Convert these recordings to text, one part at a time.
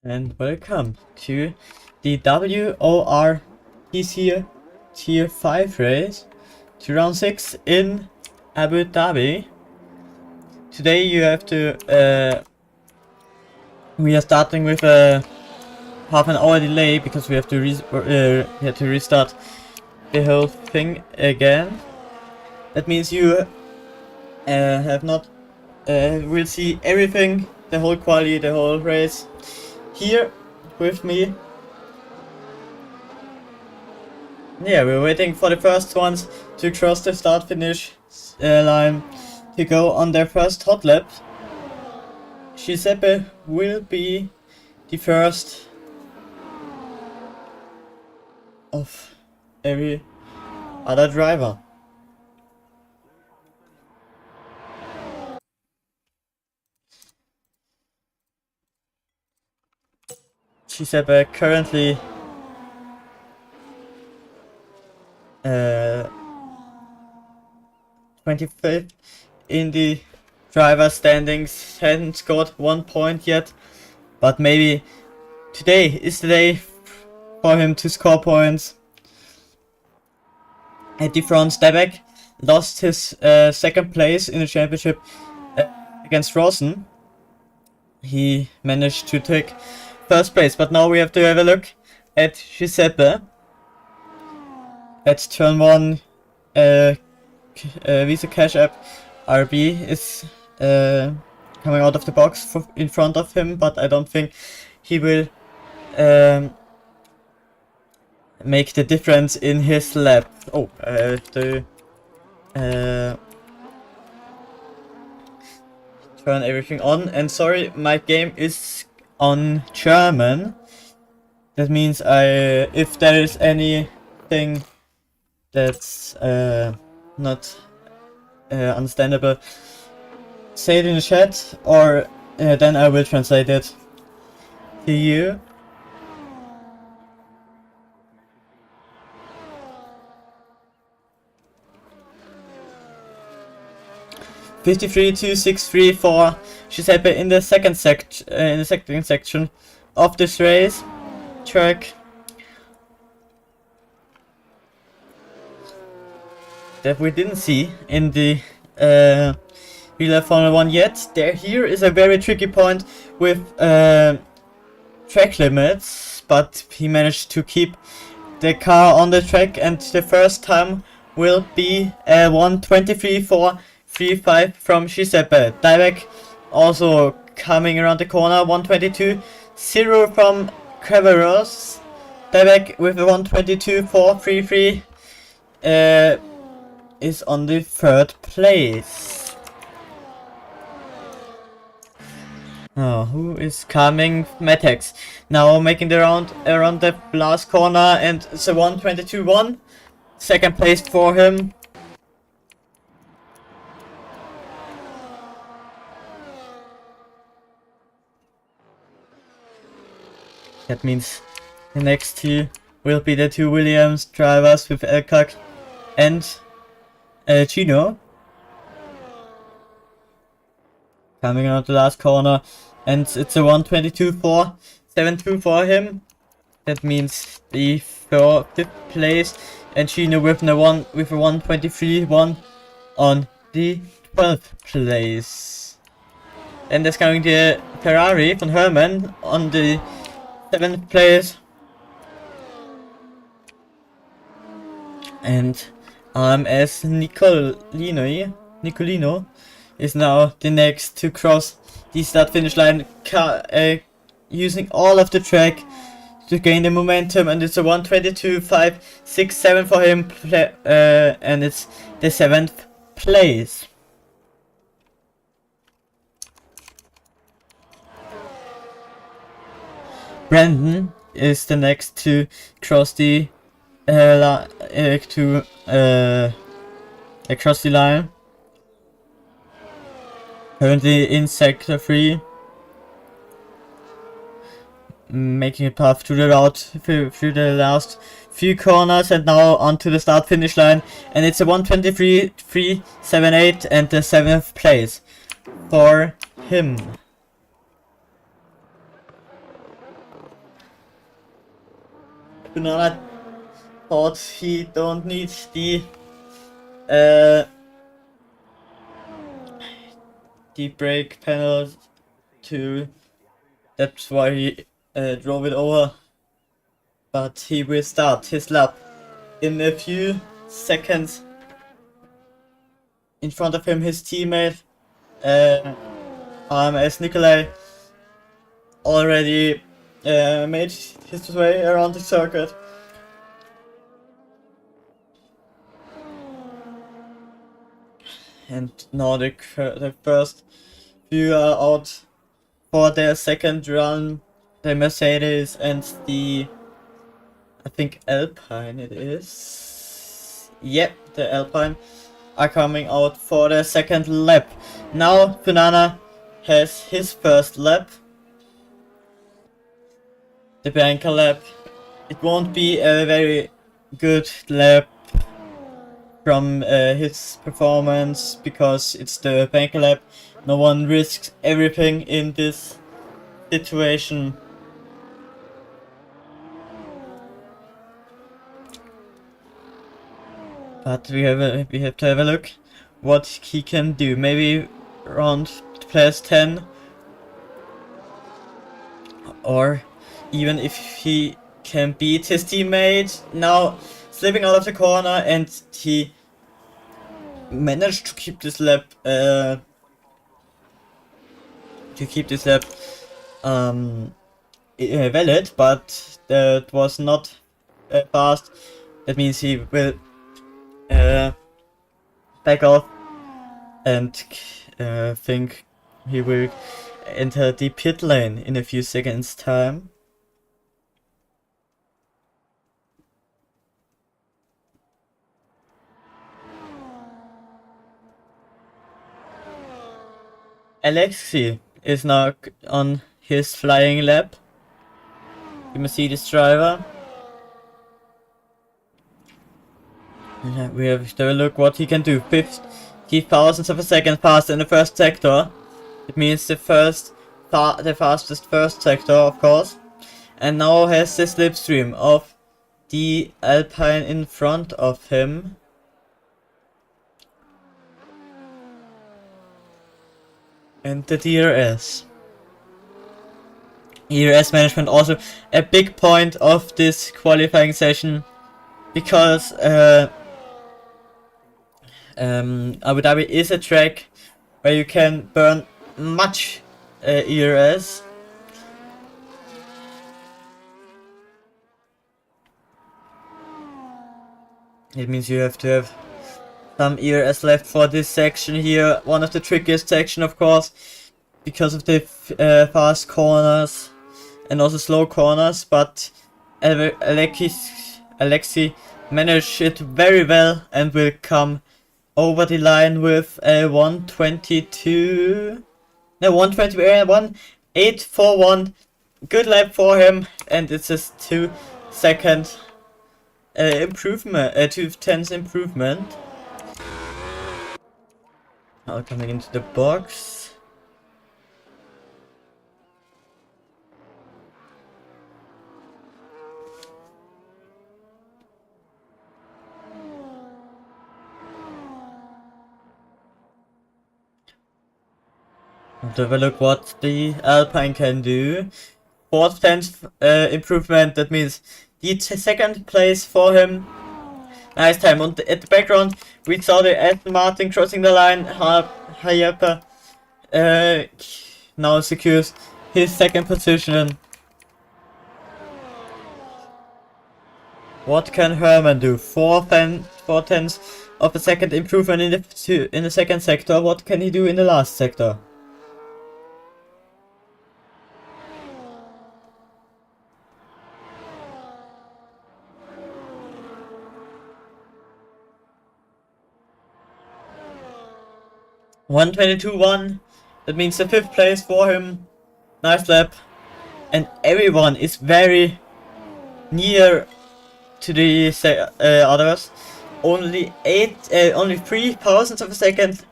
and welcome to the WOR Tier 5 race to round 6 in Abu Dhabi. Today you have to we are starting with a half an hour delay because we have to restart the whole thing again. That means you have not will see everything, the whole quali, the whole race here with me. Yeah, we're waiting for the first ones to cross the start finish line to go on their first hot lap. Giuseppe will be the first of every other driver. Giuseppe currently 25th in the driver standings, hasn't scored 1 point yet, but maybe today is the day for him to score points. At the front, Stabek lost his second place in the championship against Rawson. He managed to take first place, but now we have to have a look at Giuseppe. At turn 1, Visa Cash App RB is coming out of the box in front of him, but I don't think he will make the difference in his lap. Oh, turn everything on, and sorry, my game is on German. That means if there is anything that's not understandable, say it in the chat, or then I will translate it to you. (53.263) for Giuseppe in the second section of this race track. That we didn't see in the real life Formula 1 yet. Here is a very tricky point with track limits, but he managed to keep the car on the track, and the first time will be 1:23.435 from Giuseppe. Direct also coming around the corner, 1:22.0 from Creveros. Direct with a 1:22.433 is on the third place. Oh, who is coming? Matex now making the round around the last corner, and it's a 1:22.1. Second place for him. That means the next two will be the two Williams drivers with Elkak and Chino. Coming out the last corner, and it's a 1:22.472 for him. That means the fifth place, and Chino with a 1:23.1 on the 12th place. And there's coming the Ferrari von Herman on the 7th place. And as Nicolino is now the next to cross the start finish line, using all of the track to gain the momentum, and it's a 1:22.567 for him, and it's the 7th place. Brandon is the next to cross the across the line. Currently in sector 3, making a path to the route through the last few corners, and now onto the start finish line, and it's a 1:23.378 and the 7th place for him. Banana thought he don't need the brake panel to, that's why he drove it over. But he will start his lap in a few seconds. In front of him, his teammate as Nikolai already made his way around the circuit. And now the first few are out for their second run. The Mercedes and the, I think Alpine it is. Yep, the Alpine are coming out for their second lap. Now Banana has his first lap. The banker lap. It won't be a very good lap from his performance because it's the banker lap. No one risks everything in this situation. But we have to have a look what he can do. Maybe around plus 10, or even if he can beat his teammate. Now slipping out of the corner, and he managed to keep this lap valid, but that was not fast. That means he will back off, and think he will enter the pit lane in a few seconds time. Alexei is now on his flying lap. The Mercedes driver. We have to look what he can do. 50 thousandths of a second faster in the first sector. It means the fastest first sector, of course. And now has the slipstream of the Alpine in front of him. And the DRS. DRS management also a big point of this qualifying session, because Abu Dhabi is a track where you can burn much ERS. It means you have to have some ERS left for this section here. One of the trickiest section, of course, because of the fast corners and also slow corners. But Alexei managed it very well and will come over the line with a 1:841. Good lap for him, and it's a 2-second improvement, 2/10 improvement. Now coming into the box. Let's have a look what the Alpine can do. 4/10 improvement, that means the second place for him. Nice time. And at the background we saw the Aston Martin crossing the line. Hayapa now secures his second position. What can Herman do? 4/10 of a second improvement in the second sector. What can he do in the last sector? (1:22.1). That means the 5th place for him. Nice lap. And everyone is very near to the others. Only 3 thousandths of a second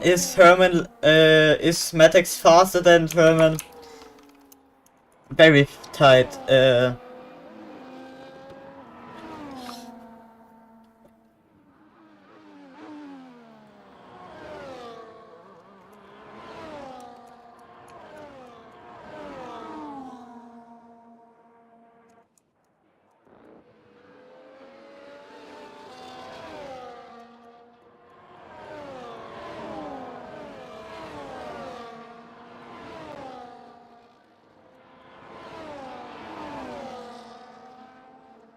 is Herman, is Matex faster than Herman. Very tight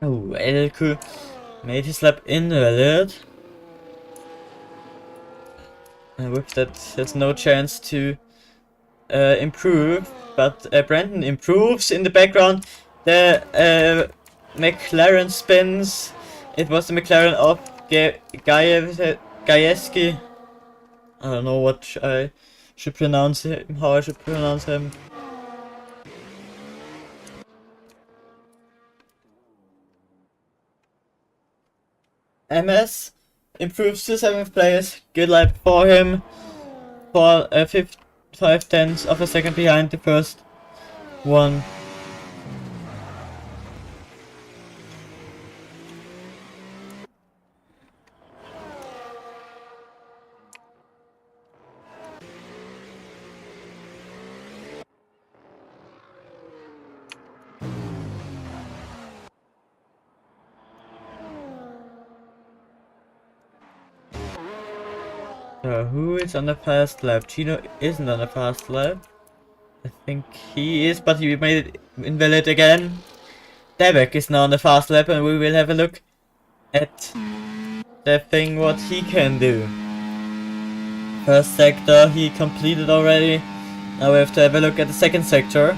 Oh, Elku made his lap invalid. And with that, there's no chance to improve. But Brandon improves in the background. The McLaren spins. It was the McLaren of Gajewski. I don't know what I should pronounce him, how I should pronounce him. MS improves to 7th place. Good lap for him. For 5/10 of a second behind the first one. Who is on the fast lap? Chino isn't on the fast lap. I think he is, but he made it invalid again. Devek is now on the fast lap, and we will have a look at the thing what he can do. First sector he completed already. Now we have to have a look at the second sector.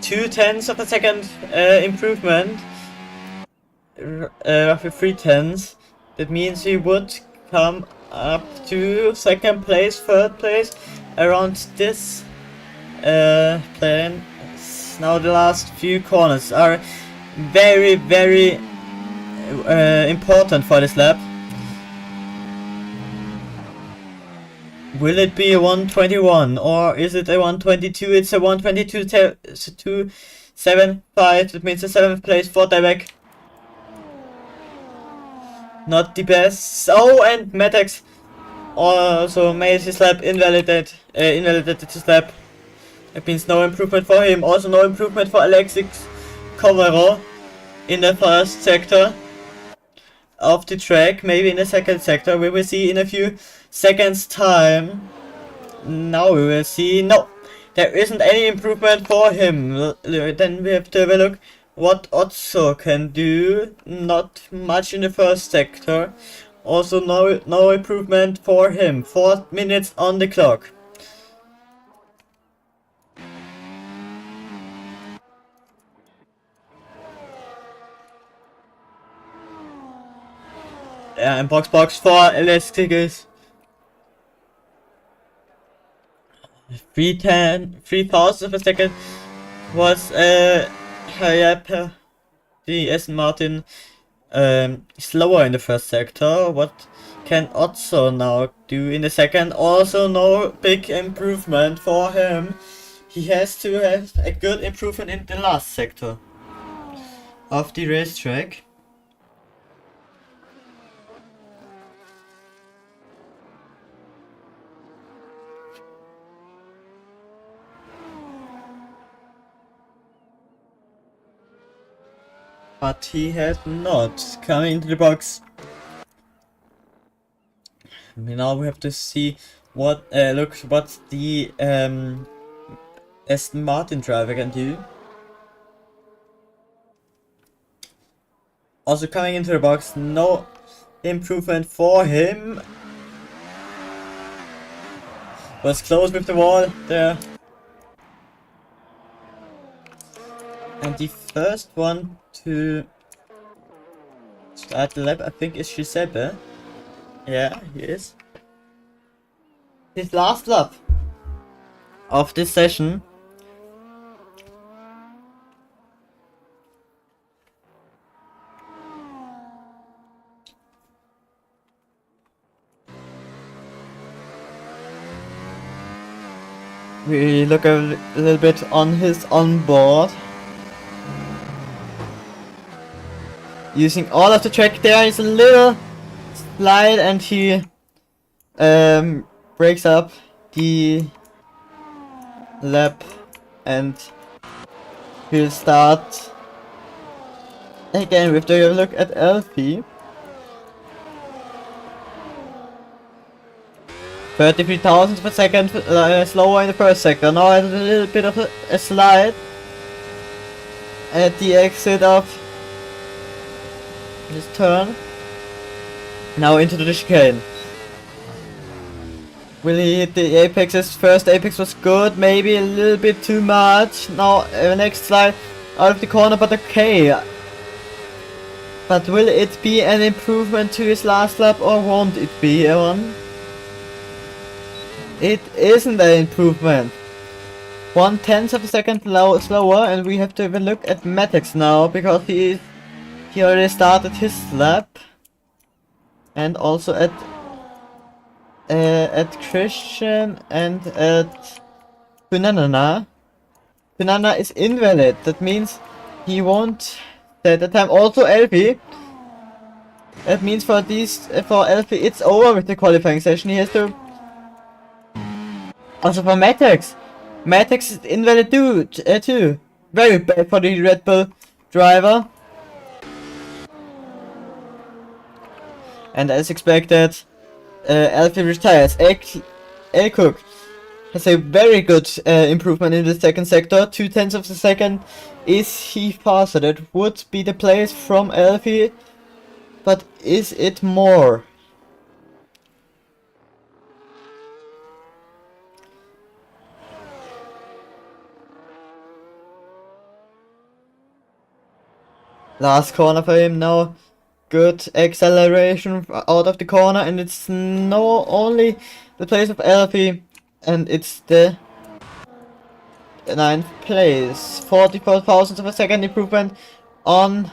Two-tenths of a second improvement, roughly 3/10. That means he would come up to second place, third place, around this plane. Now the last few corners are very, very important for this lap. Will it be a 121 or is it a 122? It's a 122.75. That means the 7th place for Devek. Not the best. Oh, and Matex also made his lap invalidated his lap. That means no improvement for him. Also no improvement for Alexis Kovaro in the first sector of the track. Maybe in the second sector. We will see in a few seconds time. Now we will see. No, there isn't any improvement for him. Then we have to have a look what Otso can do. Not much in the first sector. Also no improvement for him. 4 minutes on the clock. Yeah, and box for Alexis. 3,000 of a second was the Aston Martin slower in the first sector. What can Otso now do in the second? Also no big improvement for him. He has to have a good improvement in the last sector of the racetrack. But he has not come into the box. Now we have to see what what the Aston Martin driver can do. Also coming into the box, no improvement for him. Was close with the wall there. And the first one to start the lap, I think, is Giuseppe. Yeah, he is. His last lap of this session. We look a little bit on his onboard. Using all of the track, there is a little slide and he breaks up the lap and We'll start again with the look at Elfie. 33,000 per second slower in the first sector. Now a little bit of a slide at the exit of this turn. Now into the chicane. Will he hit the apex? His first apex was good, maybe a little bit too much. Now next slide out of the corner, but okay. But will it be an improvement to his last lap or won't it be one? It isn't an improvement. 1/10 of a second slower, and we have to have a look at Matex now because he already started his lap, and also at Christian and at Banana. Banana is invalid. That means he won't set the time. Also Elfie. That means for Elfie it's over with the qualifying session. He has to. Also for Matex. Matex is invalid too. Very bad for the Red Bull driver. And as expected, Elfie retires. Cook has a very good improvement in the second sector. 2/10 of a second. Is he faster? That would be the place from Elfie. But is it more? Last corner for him now. Good acceleration out of the corner, and it's no only the place of Elfie, and it's the 9th place. 44,000 of a second improvement on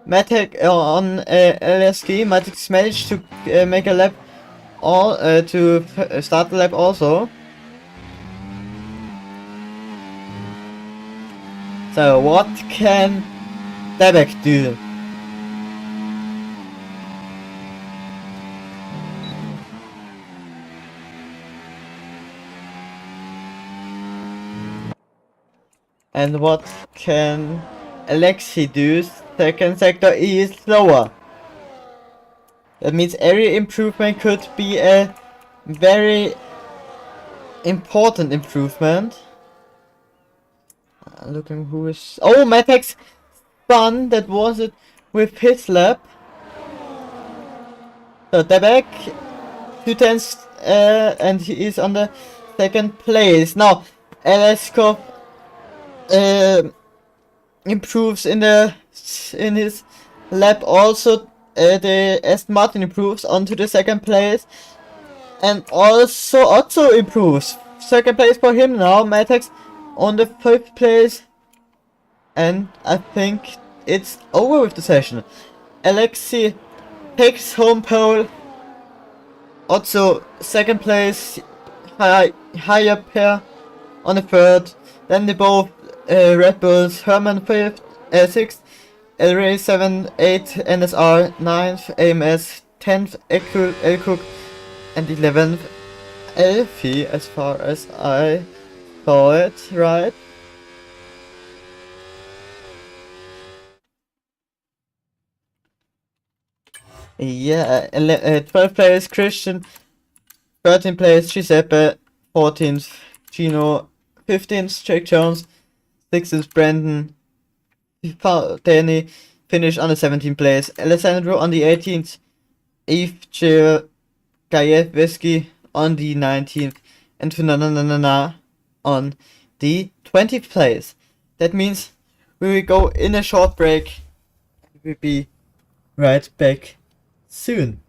Matic on LSK. Matic managed to make a lap to start the lap also. So what can Debek do? And what can Alexi do? Second sector is slower. That means every improvement could be a very important improvement. Looking who is... Oh, Matex spun, that was it with his lap. So Debek, 2/10, and he is on the second place. Now, Aleskov improves in his lap also. The Aston Martin improves onto the second place, and also Otto improves. Second place for him now. Matex on the 5th place, and I think it's over with the session. Alexi takes home pole. Otto second place, higher pair on the 3rd. Then they both Red Bulls, Herman 5th, 6th, Elray 7, 8, NSR 9th, AMS 10th, Elcook, and 11th, Elfie, as far as I saw it, right? Yeah, 12th place Christian, 13th place Giuseppe, 14th Gino, 15th Jake Jones, 6th Brandon, Danny finished on the 17th place, Alessandro on the 18th, Eve Gayeveski on the 19th, and Funanana on the 20th place. That means we will go in a short break. We'll be right back soon.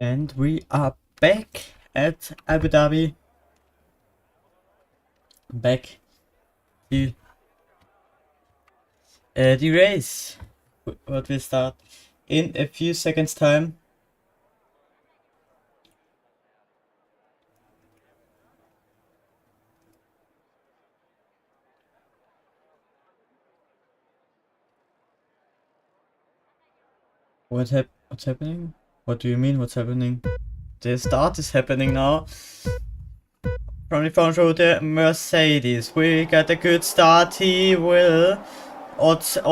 And we are back at Abu Dhabi. Back to the race. What will start in a few seconds time. What's happening? What do you mean what's happening? The start is happening now. From the front row, the Mercedes. We got a good start. He will also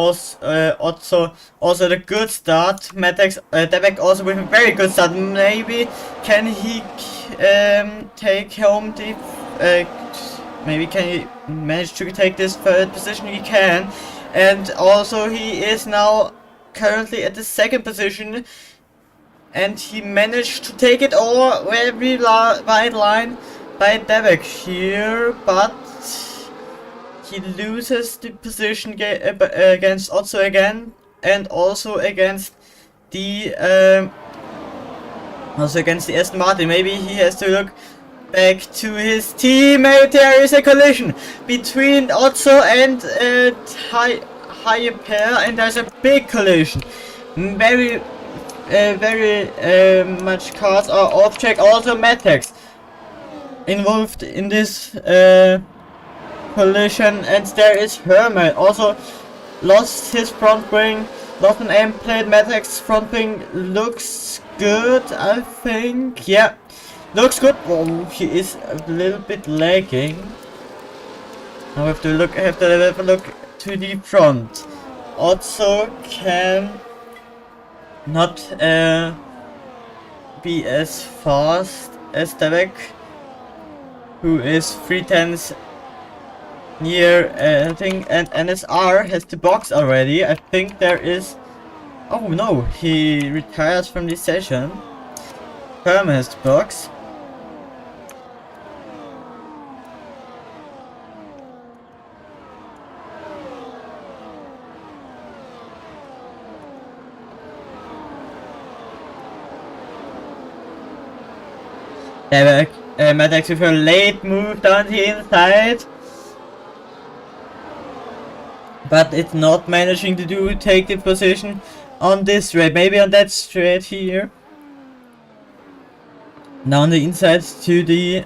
the good start. Matex Debek also with a very good start. Maybe can he take home the maybe can he manage to take this third position? He can, and also he is now currently at the second position, and he managed to take it all very wide line by Debek here, but he loses the position against Otto again, and also against the Aston Martin. Maybe he has to look back to his teammate. There is a collision between Otto and higher pair, and there's a big collision. Very much cars are off track. Also Matex involved in this collision, and there is Herman also lost his front wing, lost an aim plate. Matex front wing looks good, I think. Yeah, looks good. Oh, he is a little bit lagging. Now we have to have a look to the front. Also can not be as fast as Debek, who is 3/10 near I think, and NSR has the box already. I think there is, oh no, he retires from this session. Herman has the box. Matex with a late move down the inside, but it's not managing to take the position on this straight. Maybe on that straight here. Now on the inside to the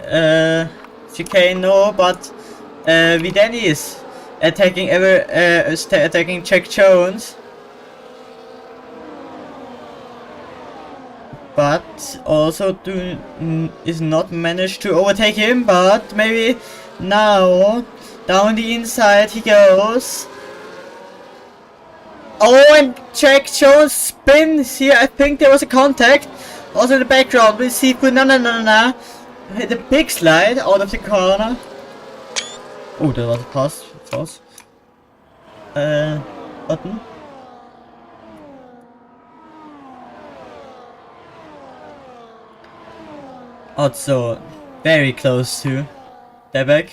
chicane, no, but Vidani is attacking attacking Jack Jones. But also is not managed to overtake him, but maybe now down the inside he goes. Oh, and Jack Jones spins here. I think there was a contact. Also in the background we see Punana hit a big slide out of the corner. Oh, there was a pass button. Also very close to Debek.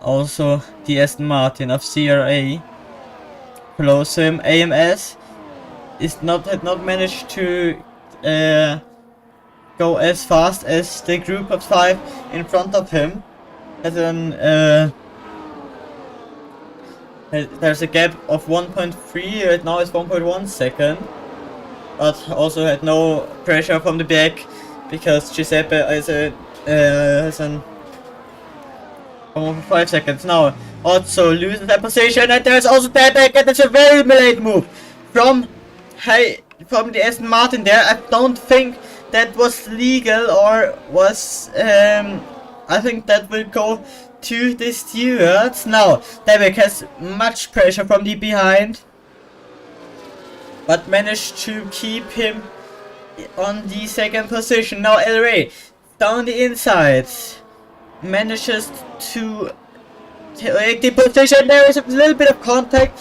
Also the Aston Martin of CRA close to him. AMS had not managed to go as fast as the group of 5 in front of him. There's a gap of 1.3, right now it's 1.1 second. But also had no pressure from the back because Giuseppe has an 5 seconds now. Also loses that position, and there's also that back, and it's a very late move from the Aston Martin there. I don't think that was legal or was I think that will go to the stewards. Now Debek has much pressure from the behind, but managed to keep him on the second position. Now El Rey down the inside manages to take the position. There is a little bit of contact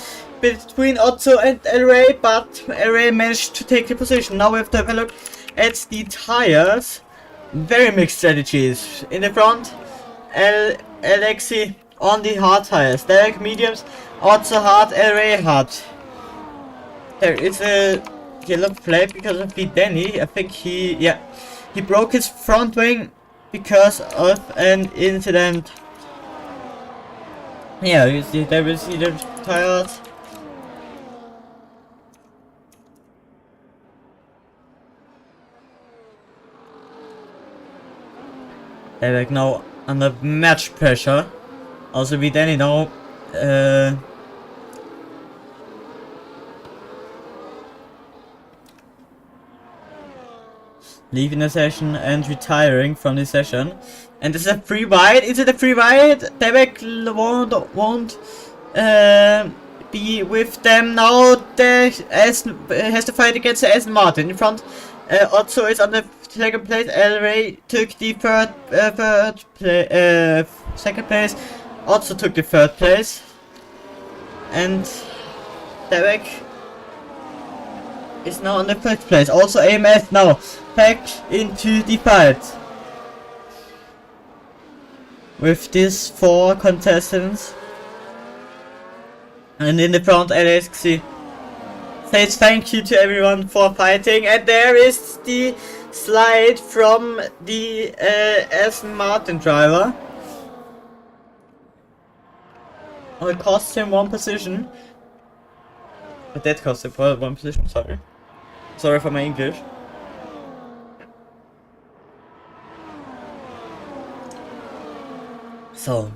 between Otto and El Rey, but El Rey managed to take the position. Now we have to have a look at the tires. Very mixed strategies. In the front, Alexi on the hard tires, Derek mediums, Otto hard, El Rey hard. There is a yellow flag because of the Danny. I think he broke his front wing because of an incident. Yeah, you see, there we see the tires. They're like now under match pressure. Also, with Danny now, leaving the session and retiring from the session. And this is a free ride. Is it a free ride? Derek won't be with them now. Has to fight against the Aston Martin in front. Otto is on the second place. Elray took the second place. Otto took the third place. And Derek is now on the first place. Also AMS now back into the fight with these 4 contestants. And in the front, LXC says thank you to everyone for fighting. And there is the slide from the Aston Martin driver. Oh, it cost him 1 position. But that cost him 1 position, sorry. Sorry for my English. So.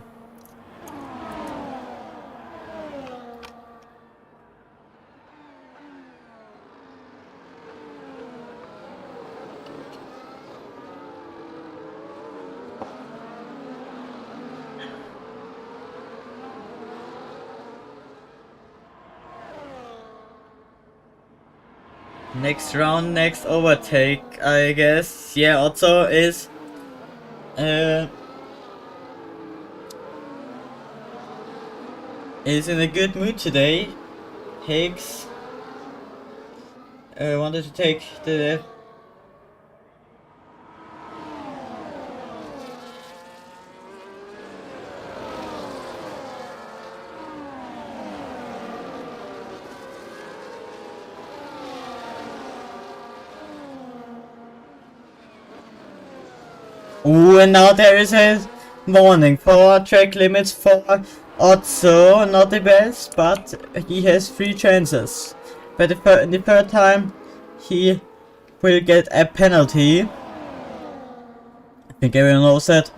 Next round, next overtake, I guess. Yeah, Otto is in a good mood today. Higgs wanted to take the ooh, and now there is a warning for track limits for Otto. Not the best, but he has 3 chances. But in the third time, he will get a penalty. I think everyone knows that.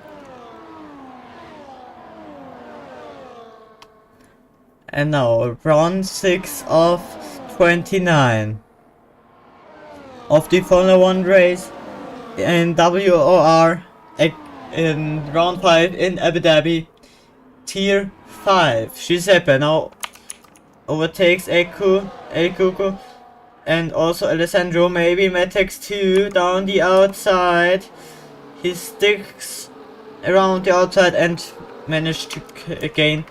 And now, round 6 of 29 of the Formula 1 race in WOR. In round 5 in Abu Dhabi, tier 5. Giuseppe now overtakes Kuku and also Alessandro, maybe Matex 2 down the outside. He sticks around the outside and managed to gain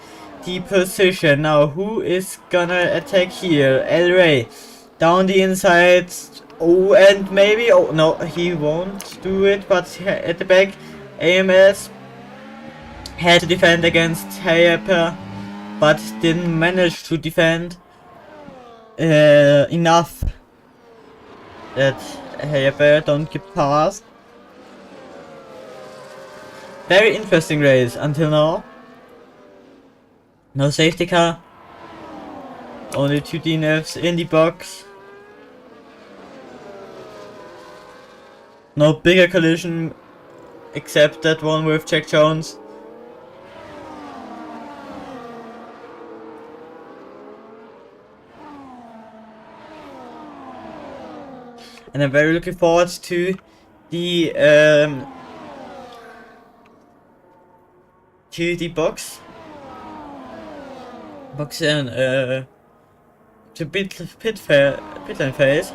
the position. Now who is gonna attack here? El Rey down the inside. Oh, and maybe, oh no, he won't do it, but at the back AMS had to defend against Hayapa, but didn't manage to defend enough that Hayapa don't get past. Very interesting race until now. No safety car, only 2 DNFs in the box. No bigger collision except that one with Jack Jones. And I'm very looking forward to the box and to pit lane phase,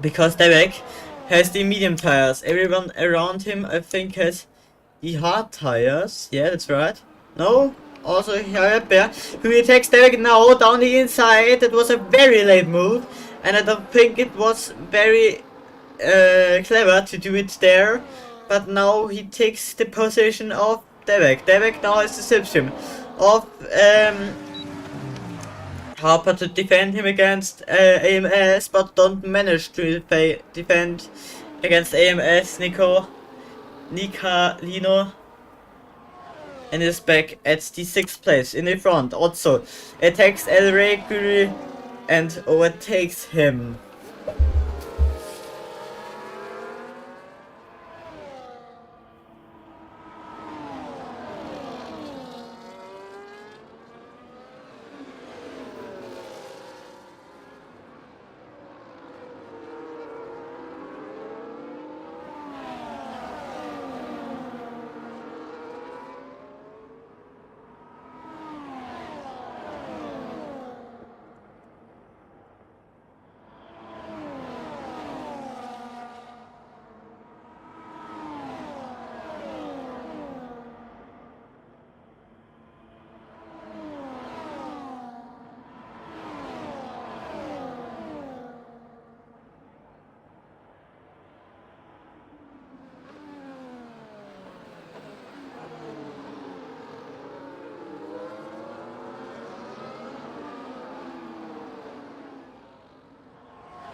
because Derek has the medium tires. Everyone around him, I think, has the hard tires. Yeah, that's right. No? Also Bear, who attacks Derek now down the inside. That was a very late move, and I don't think it was very clever to do it there. But now he takes the position of Derek. Derek now has the substitution of Harper to defend him against AMS, but don't manage to defend against AMS. Nicolino, and is back at the 6th place in the front. Also attacks El Rey and overtakes him.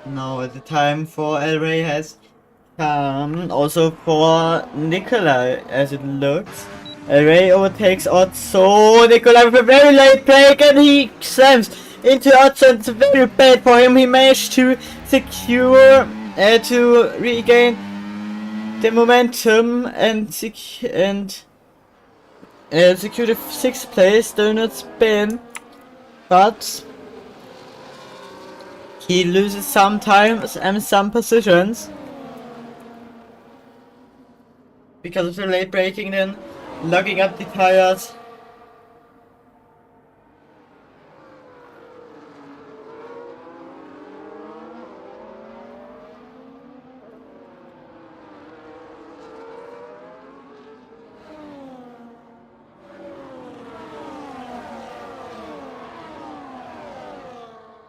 Now the time for El Rey has come, also for Nikolai, as it looks. El Rey overtakes Otso. Nikolai with a very late break, and he slams into Otso, and it's very bad for him. He managed to secure, to regain the momentum and secure the 6th place. Do not spin, but he loses some times and some positions because of the late braking, then lugging up the tires.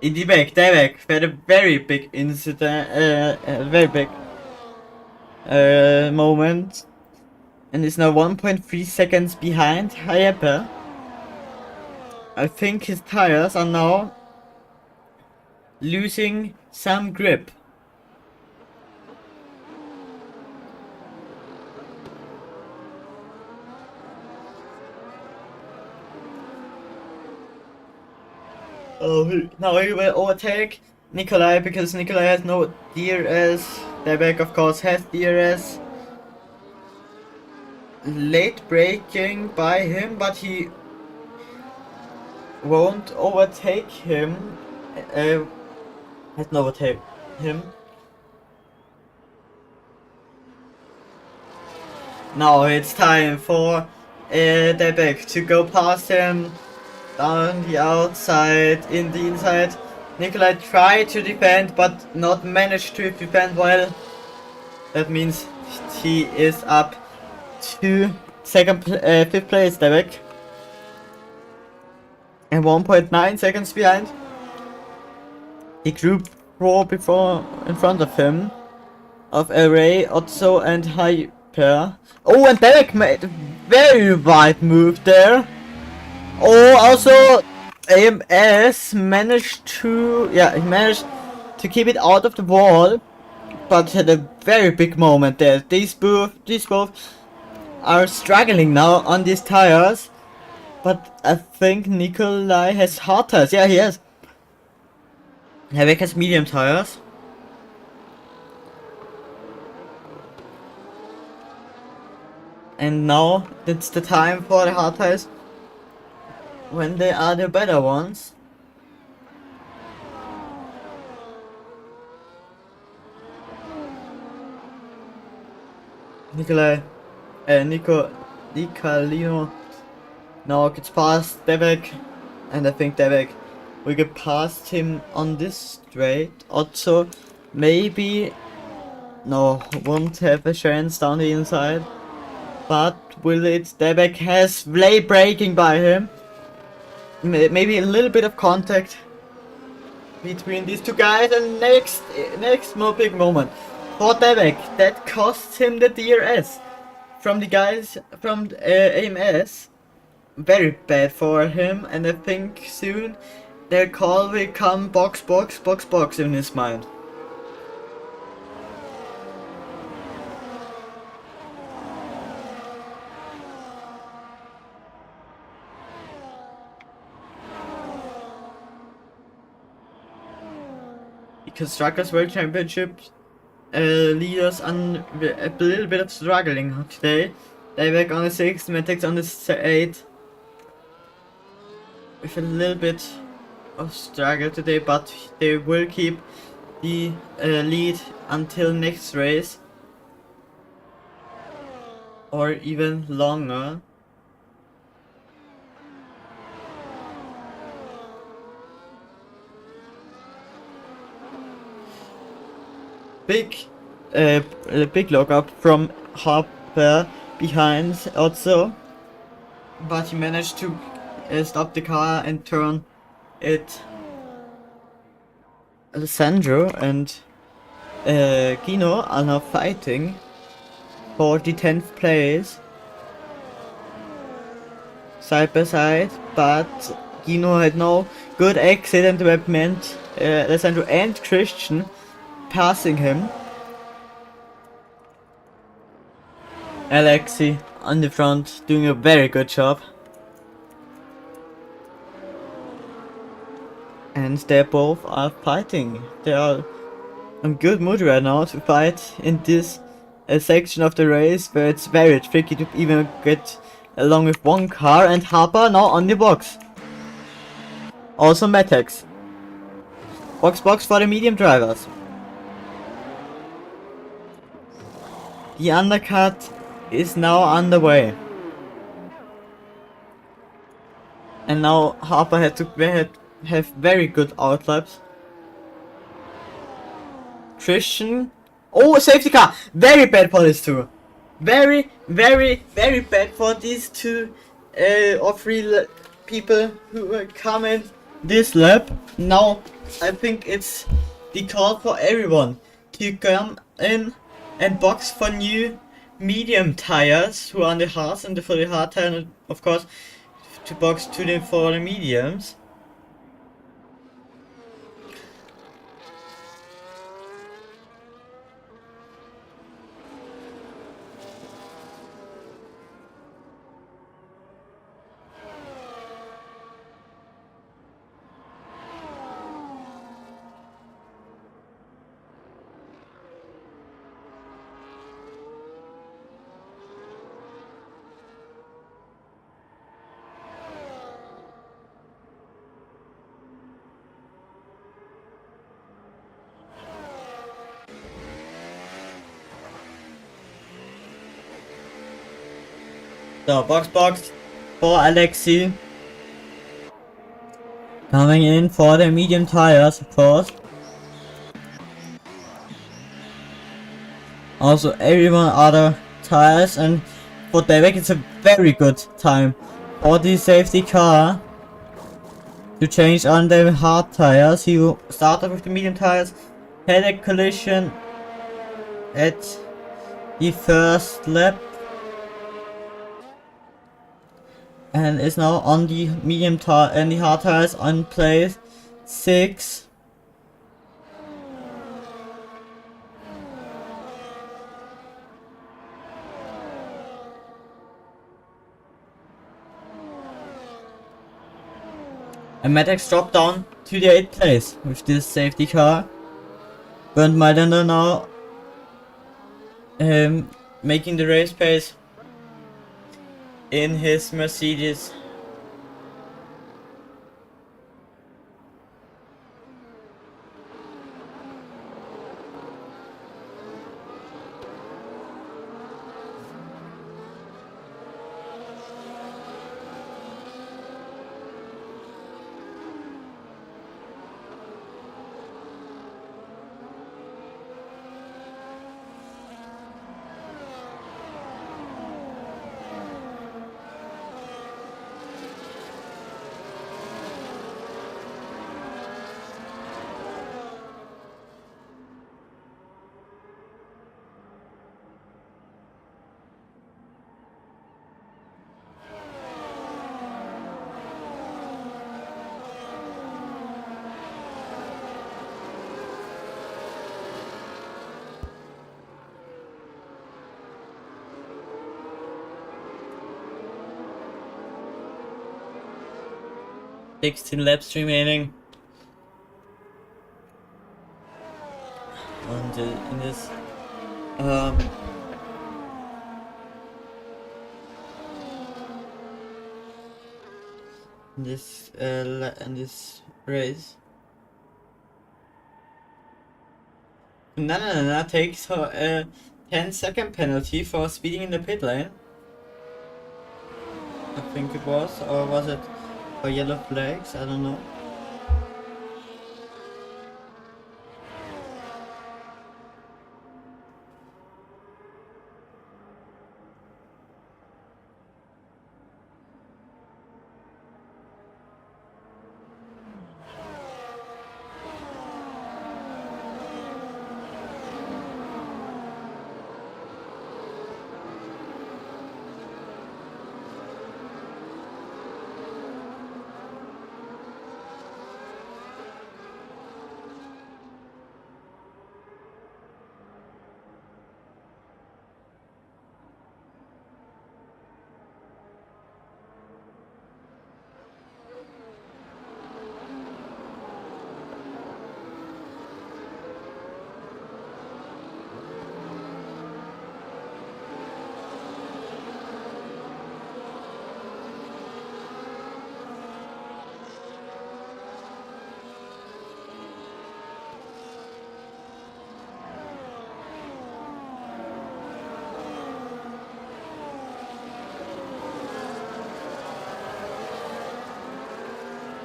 In the back, we had a very big incident, a very big moment, and is now 1.3 seconds behind. However, I think his tires are now losing some grip. Now he will overtake Nikolai, because Nikolai has no DRS. Debek of course has DRS. Late braking by him, but he won't overtake him. Has not overtake him. Now it's time for Debek to go past him. Down the outside, in the inside. Nikolai tried to defend, but not managed to defend well. That means he is up to 5th place, Debek. And 1.9 seconds behind the group 4 before in front of him, of El Rey, Otso and Hyper. Oh, and Debek made a very wide move there. Oh, also AMS managed to, he managed to keep it out of the wall, but had a very big moment there. These both are struggling now on these tires, but I think Nikolai has hard tires. Yeah, he has. Havik has medium tires. And now it's the time for the hard tires, when they are the better ones. Nicolino now gets past Debek, and I think Debek will get past him on this straight. Also, maybe won't have a chance down the inside, but will it? Debek has late braking by him. Maybe a little bit of contact between these two guys, and next big moment for Debek that costs him the DRS from the guys from AMS. Very bad for him, and I think soon their call will come box, box, box, box in his mind. Constructors World Championship leaders on a little bit of struggling today. They back on the 6th, Metax on the 8th. With a little bit of struggle today, but they will keep the lead until next race. Or even longer. Big lockup from Harper behind also, but he managed to stop the car and turn it. Alessandro and Gino are now fighting for the 10th place side by side, but Gino had no good exit and that meant Alessandro and Christian passing him. Alexi on the front doing a very good job. And they both are fighting. They are in good mood right now to fight in this section of the race where it's very tricky to even get along with one car, and Harper now on the box. Also Matex. Box box for the medium drivers. The undercut is now underway. And now Harper had to have very good outlaps. Christian. Oh, safety car! Very bad for these two. Very bad for these two or three people who come in this lap. Now I think it's the call for everyone to come in and box for new medium tires who are on the hards, and for the hard tire, and of course to box to them for the mediums. So, box for Alexi. Coming in for the medium tires, of course. Also, everyone other tires, and for Derek it's a very good time for the safety car to change on the hard tires. He started with the medium tires, had a collision at the first lap, and is now on the medium tire and the hard tires on place 6. And Maddox dropped down to the 8th place with this safety car. Bernd Mailander now making the race pace in his Mercedes. 16 laps remaining. And in this in this race, Nana takes her 10-second penalty for speeding in the pit lane. I think it was, or was it for yellow flags? I don't know.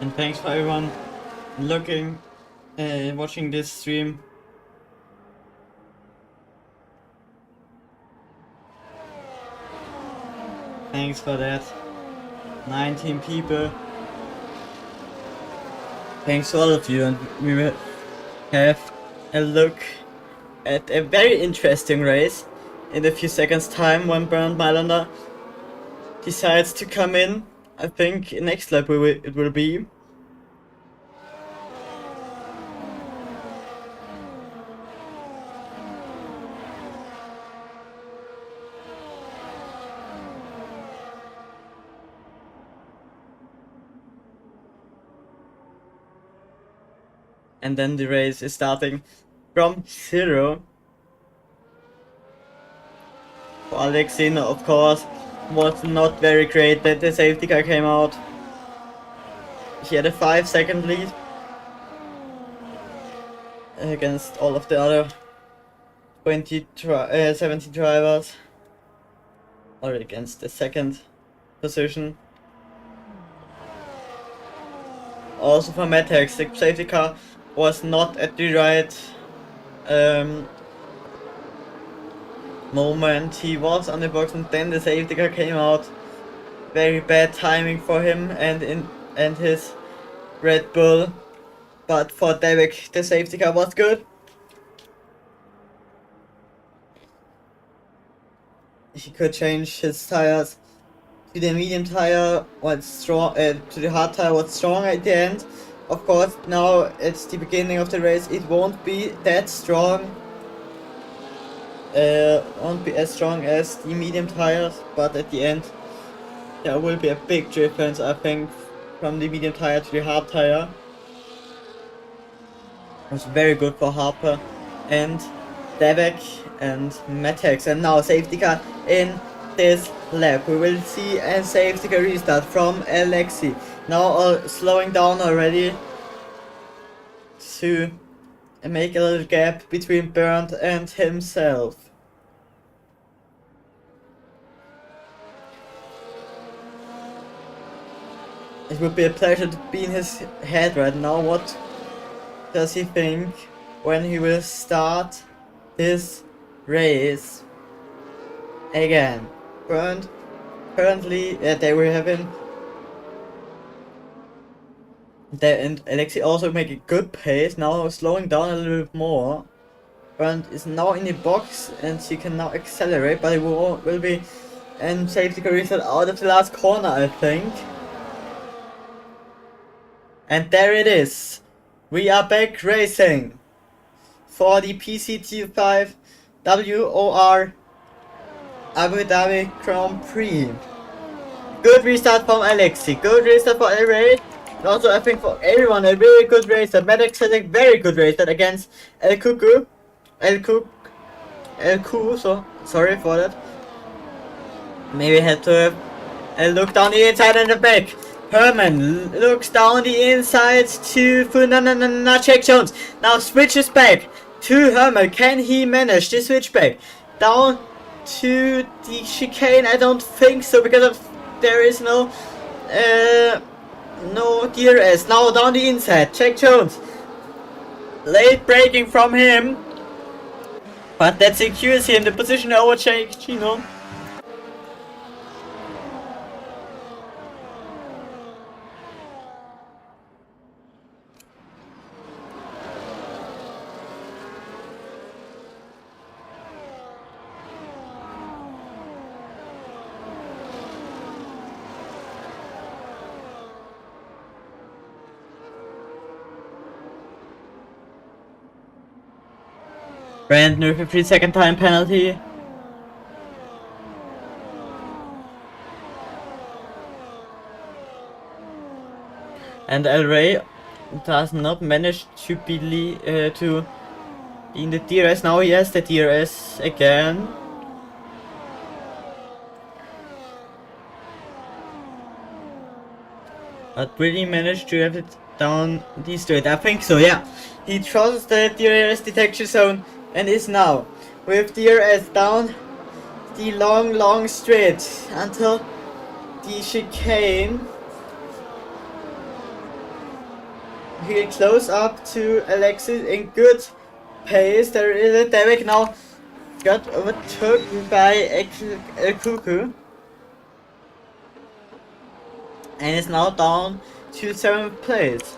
And thanks for everyone watching this stream. Thanks for that. 19 people. Thanks to all of you, and we will have a look at a very interesting race in a few seconds time when Bernd Mailander decides to come in. I think next lap it will be. And then the race is starting from 0. For Alexei, of course, was not very great that the safety car came out. He had a 5-second lead against all of the other 70 drivers, or against the second position. Also for Matex, the safety car was not at the right moment. He was on the box and then the safety car came out. Very bad timing for him and his Red Bull. But for David, the safety car was good. He could change his tires to the medium tire, what's strong, to the hard tire, what's strong at the end. Of course, now it's the beginning of the race, it won't be that strong. Won't be as strong as the medium tires, but at the end there will be a big difference, I think, from the medium tire to the hard tire. It was very good for Harper and Devek and Matex. And now safety car in this lap. We will see a safety car restart from Alexei. Now slowing down already to make a little gap between Bernd and himself. It would be a pleasure to be in his head right now. What does he think when he will start this race again? Bernd, currently, they will have him. And Alexei also making good pace, now slowing down a little bit more. Bernd is now in the box and he can now accelerate, but it will be safety car restart out of the last corner, I think. And there it is. We are back racing for the PCT5 WOR Abu Dhabi Grand Prix. Good restart from Alexei. Good restart for Alexei. Also, I think for everyone, a really good race. The Maddox had a very good race that against El Cuckoo. El Cuckoo, so sorry for that. Maybe had to look down the inside and the back. Herman looks down the inside to Jack Jones. Now switches back to Herman. Can he manage the switch back? Down to the chicane? I don't think so because there is no DRS. Now down the inside. Jack Jones. Late braking from him. But that secures him the position over Jake Gino. Brand new 50-second time penalty. And El Rey does not manage to be in the DRS. Now he has the DRS again. But really managed to have it down the straight. I think so, yeah. He crosses the DRS detection zone and is now with DRS down the long straight until the chicane. He'll close up to Alexis in good pace. There is a Derek now got overtook by El Cuckoo and is now down to 7th place.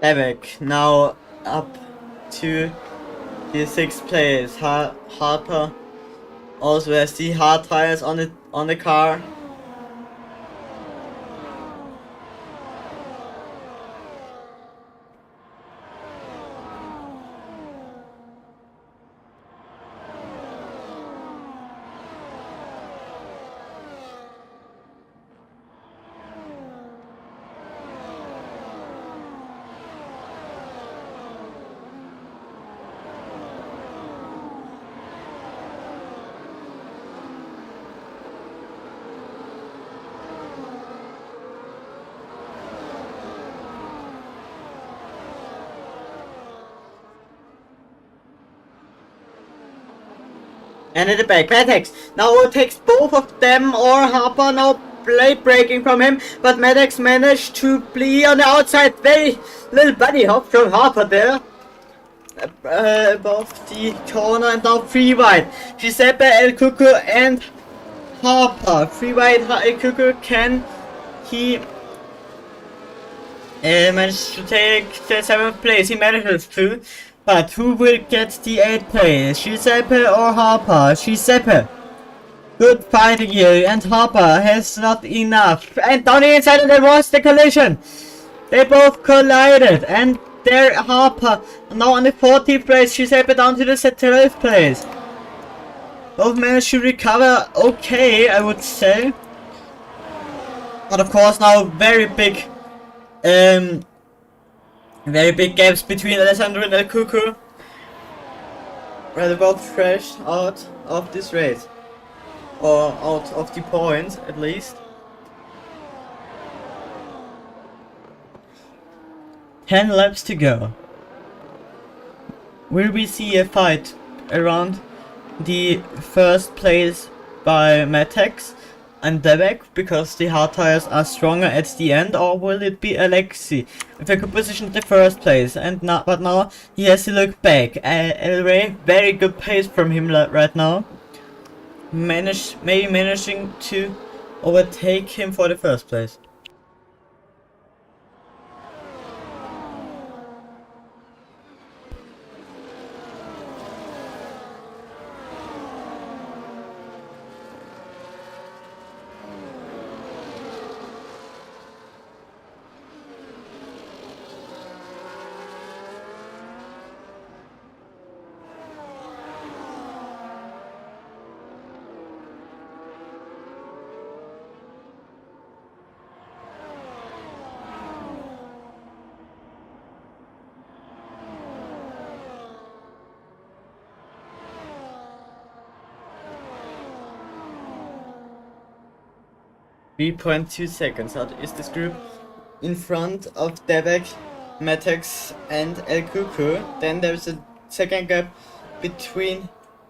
Epic now up to the 6th place. Harper also has the hard tires on the car. And in the back, Maddox now overtakes both of them, or Harper now late braking from him, but Maddox managed to be on the outside. Very little buddy hop from Harper there. Above the corner and now 3 wide. Giuseppe, El Cuckoo and Harper. 3 wide, El Cuckoo, can he manage to take the 7th place? He manages to. But who will get the 8th place? Giuseppe or Harper? Giuseppe. Good fighting here, and Harper has not enough. And down the inside, and there was the collision. They both collided, and there Harper now on the 14th place. Giuseppe down to the 12th place. Both managed to recover okay, I would say. But of course now very big gaps between Alessandro and El Cuckoo. Where they both crashed out of this race. Or out of the points, at least. 10 laps to go. Will we see a fight around the first place by Matex and Devek because the hard tires are stronger at the end, or will it be Alexi with a good position at the first place? And now, but now he has to look back. El Rey, very good pace from him right now. Maybe managing to overtake him for the first place. 3.2 seconds out is this group in front of Debek, Matex and El Cuckoo. Then there's a second gap between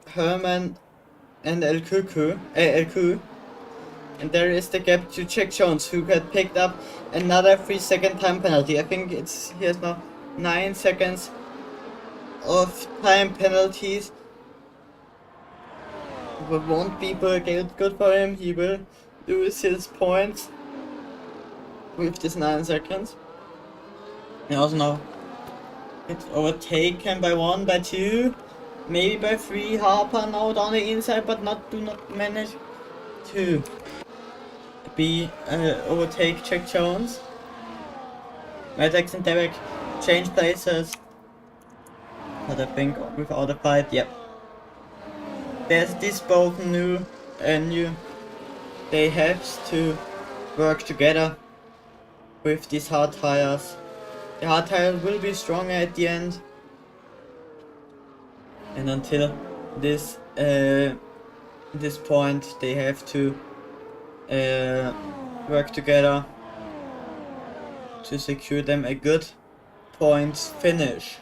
Herman and El Cuckoo, and there is the gap to Jack Jones, who had picked up another 3-second time penalty. I think he has now 9 seconds of time penalties. But won't be good for him. He will lose his points with this 9 seconds. And also now it's overtaken by 1, by 2, maybe by 3. Harper now down the inside, but do not manage to overtake Jack Jones. Maddox and Derek change places, but I think without a fight, yep. There's this both new. They have to work together with these hard tires. The hard tires will be stronger at the end, and until this point they have to work together to secure them a good points finish.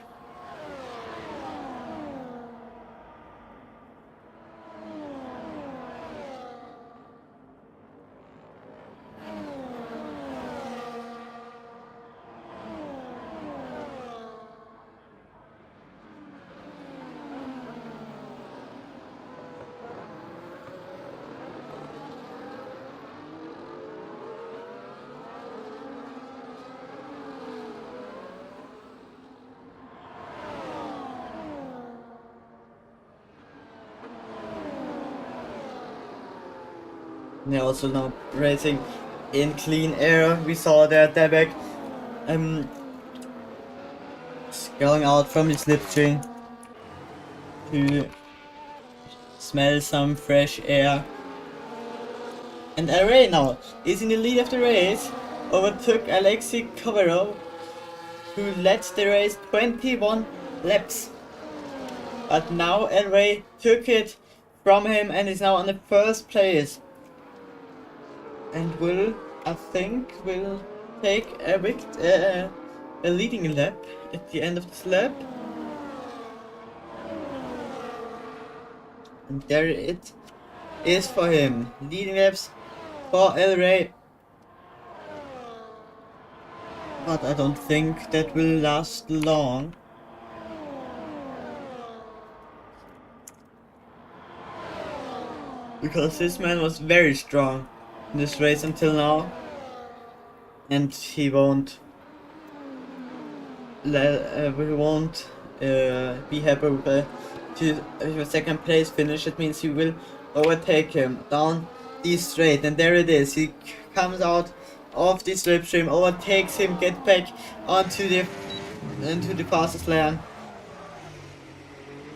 They're also now racing in clean air. We saw that Debek going out from the slipstream to smell some fresh air. And Ray now is in the lead of the race, overtook Alexei Kovarov, who led the race 21 laps. But now Ray took it from him and is now on the first place. And I think will take a leading lap at the end of this lap. And there it is for him. Leading laps for El Rey. But I don't think that will last long. Because this man was very strong in this race until now, and he won't be happy with a second place finish. It means he will overtake him down the straight, and there it is. He comes out of the slipstream, overtakes him, gets back onto into the fastest lane,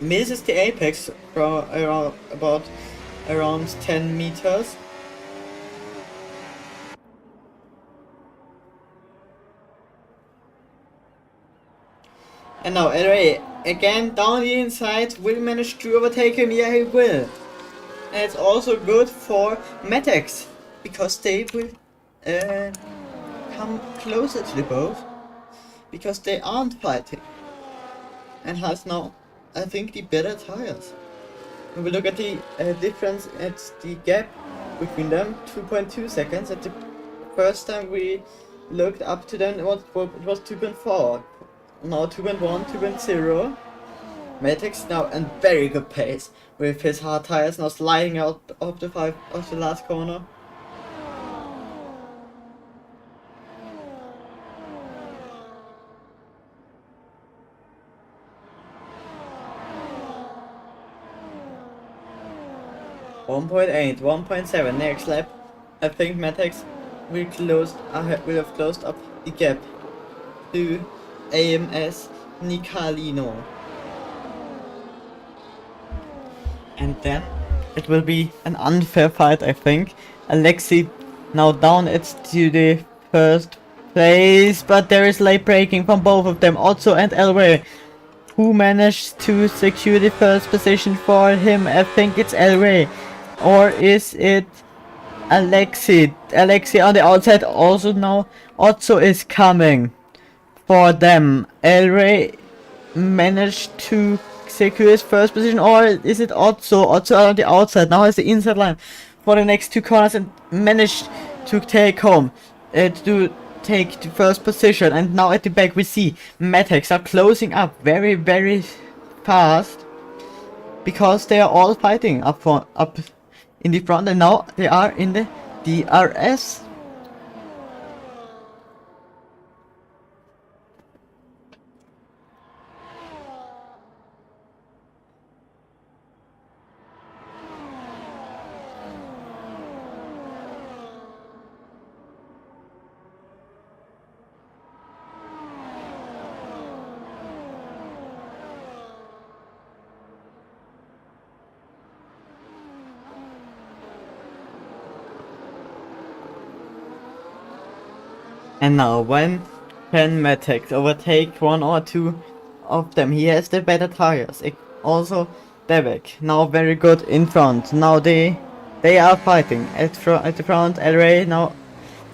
misses the apex from around 10 meters. And now LA again down the inside, will manage to overtake him. Yeah, he will. And it's also good for Matex, because they will come closer to the both, because they aren't fighting and has now, I think, the better tires. When we look at the difference at the gap between them, 2.2 seconds. At the first time we looked up to them, it was 2.4. Now 2.1, 2.0. Matex now in very good pace with his hard tires, now sliding out of the last corner. .8, 1.7 next lap. I think Matex will have closed up the gap to AMS Nicolino. And then it will be an unfair fight, I think. Alexei now down to the first place, but there is late braking from both of them, also and Elway, who managed to secure the first position for him. I think it's Elway, or is it Alexi on the outside also now. Otso is coming for them. El Rey managed to secure his first position, or is it Otso? Otso on the outside now has the inside line for the next two corners and managed to take home, to take the first position. And now at the back we see Matex are closing up very fast because they are all fighting up in the front, and now they are in the DRS. And now when can Matex overtake one or two of them? He has the better tires. Also Devek now very good in front. Now they are fighting at the front. El Rey now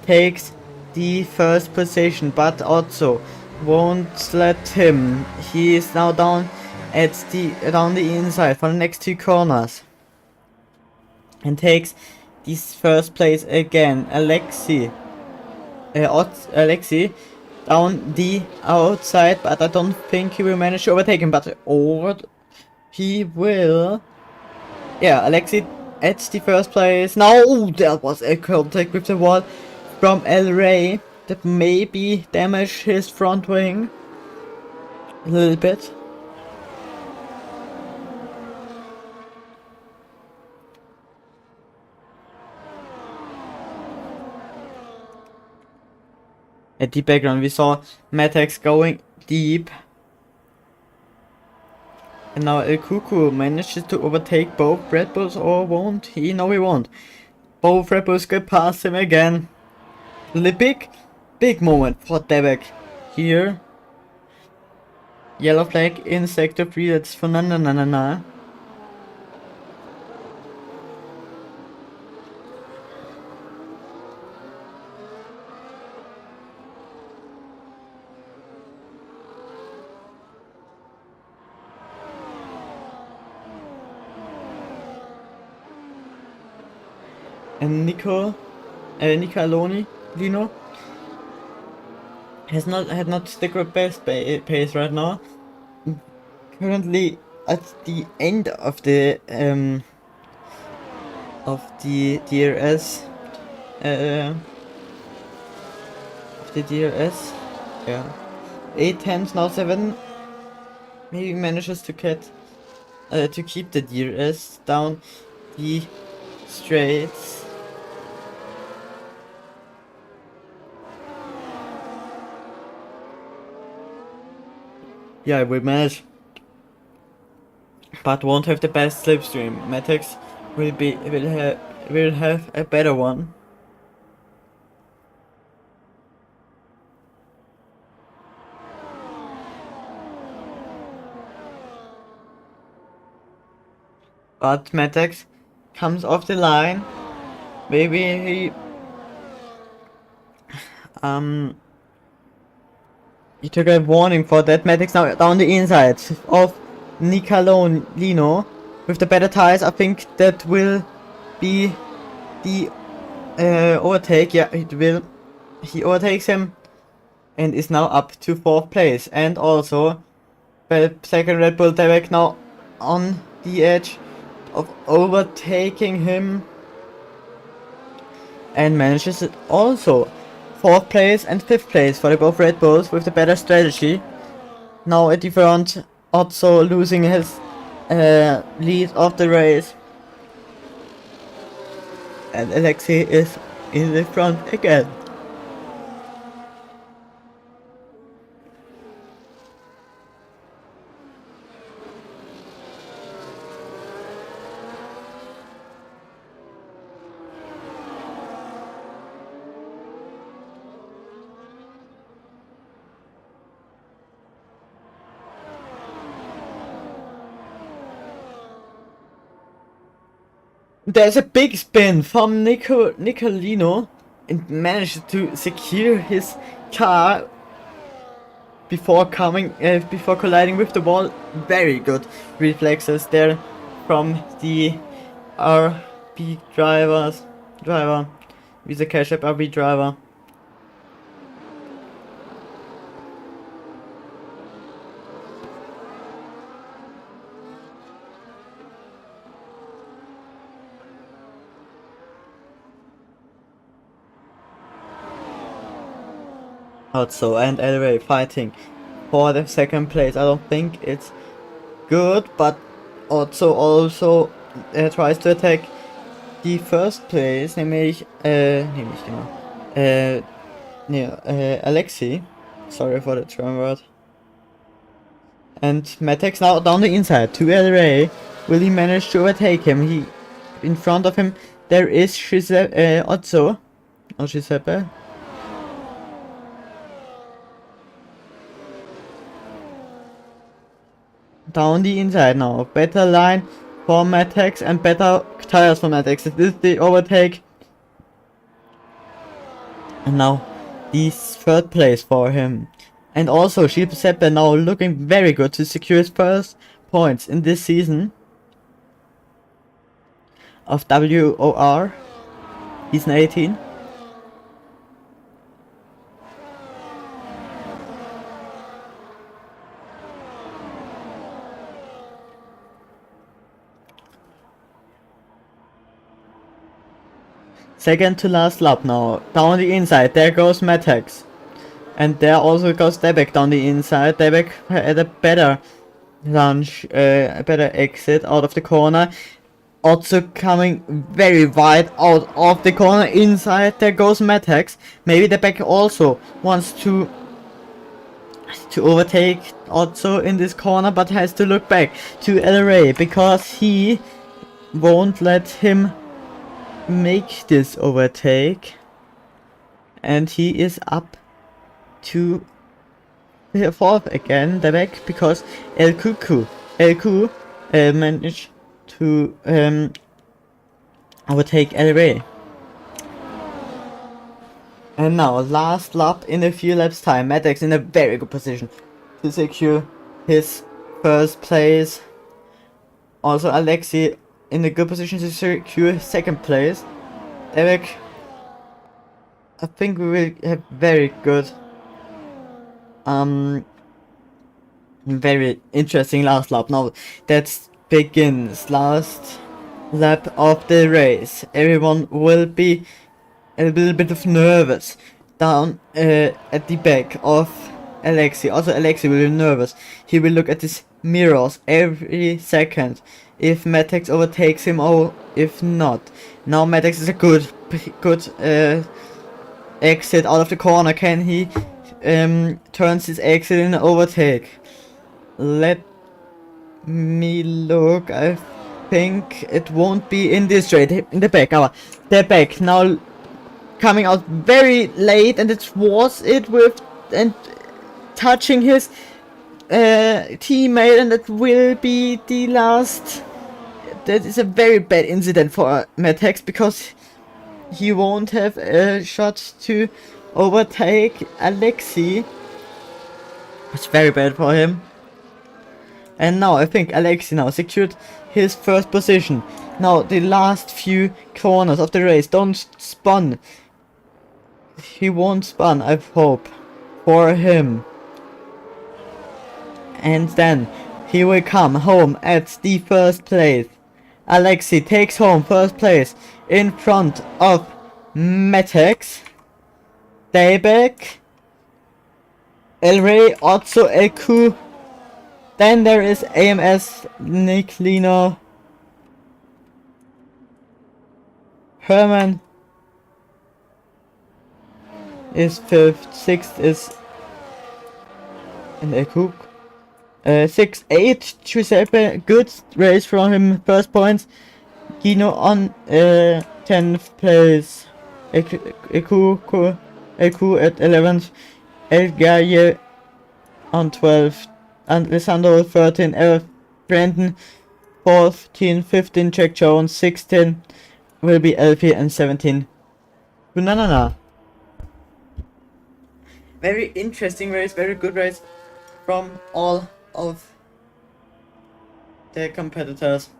takes the first position, but also won't let him. He is now down down the inside for the next two corners and takes this first place again. Alexi down the outside, but I don't think he will manage to overtake him. But he will. Yeah, Alexi at the first place. Now there was a contact with the wall from El Rey that maybe damaged his front wing a little bit. At the background we saw Matex going deep. And now El Cuckoo manages to overtake both Red Bulls, or won't he? No, he won't. Both Red Bulls get past him again. The big moment for Devek here. Yellow flag in sector 3, that's for na. And Nico Aloni, Lino, had not the best pace right now. Currently at the end of the DRS, yeah, 8 tenths now 7. Maybe manages to keep the DRS down the straights. Yeah, we manage, but won't have the best slipstream. Matex will have a better one. But Matex comes off the line. Maybe he took a warning for that. Matex now down the inside of Lino with the better tires. I think that will be the overtake. Yeah, it will. He overtakes him and is now up to 4th place. And also the second Red Bull Derek now on the edge of overtaking him, and manages it also 4th place and 5th place for the both Red Bulls with the better strategy. Now at the front, also losing his lead of the race, and Alexi is in the front again. There's a big spin from Nicolino and managed to secure his car before colliding with the wall. Very good reflexes there from the RB driver, Visa Cash App RB driver. Also, and anyway, fighting for the second place. I don't think it's good, but also tries to attack die first place, nämlich Alexi. Sorry for the German word. And Matex now down the inside to El Rey. Will he manage to overtake him? In front of him there is Giuseppe. Down the inside now. Better line for Matex and better tires for Matex. This is the overtake. And now this third place for him. And also Giuseppe now looking very good to secure his first points in this season of WOR. He's 18. Second to last lap now. Down the inside, there goes Matex. And there also goes Debek down the inside. Debek had a better launch, a better exit out of the corner. Also coming very wide out of the corner inside. There goes Matex. Maybe Debek also wants to overtake also in this corner, but has to look back to El Rey because he won't let him make this overtake, and he is up to the fourth again, the back, because LQ managed to overtake El Rey. And now last lap in a few laps time, Matex in a very good position to secure his first place. Also Alexi in a good position to secure second place. Eric, I think we will have very good, very interesting last lap. Now that begins last lap of the race. Everyone will be a little bit of nervous down at the back of Alexi. Also Alexi will be nervous. He will look at his mirrors every second if Matex overtakes him or if not. Now Matex is a good exit out of the corner. Can he turns his exit in an overtake? Let me look. I think it won't be in this straight in the back. The back now coming out very late, and it was it with and touching his teammate, and that will be the last. That is a very bad incident for Matex because he won't have a shot to overtake Alexi. It's very bad for him. And now I think Alexi now secured his first position. Now the last few corners of the race, don't spun. He won't spun, I hope, for him. And then he will come home at the first place. Alexi takes home first place in front of Matex, Daybek, El Rey, Otso, LQ. Then there is AMS, Nick Lino, Herman is fifth, sixth is LQ. 6-8, Giuseppe, good race from him, first points. Gino on 10th place. EQ at 11th. El Gaye on 12th. And Lisandro 13th. Brandon 14, 15 Jack Jones, 16 will be LP, and 17 Banana. Very interesting race, very good race from all of the competitors.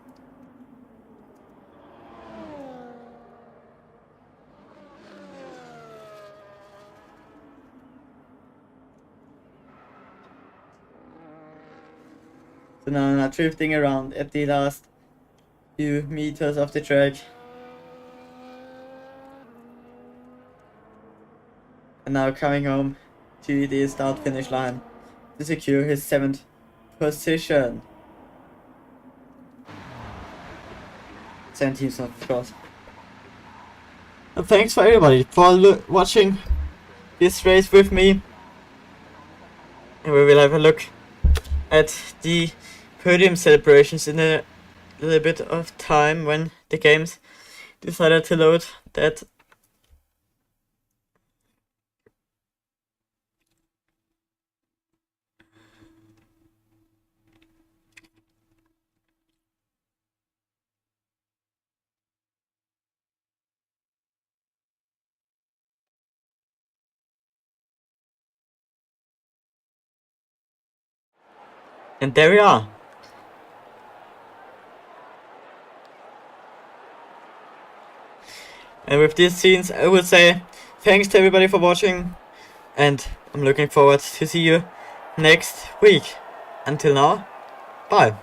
So now drifting around at the last few meters of the track. And now coming home to the start finish line to secure his 7th position. 17th, of course. And thanks for everybody for watching this race with me. And we will have a look at the podium celebrations in a little bit of time when the games decided to load that. And there we are. And with these scenes, I would say thanks to everybody for watching, and I'm looking forward to see you next week. Until now, bye.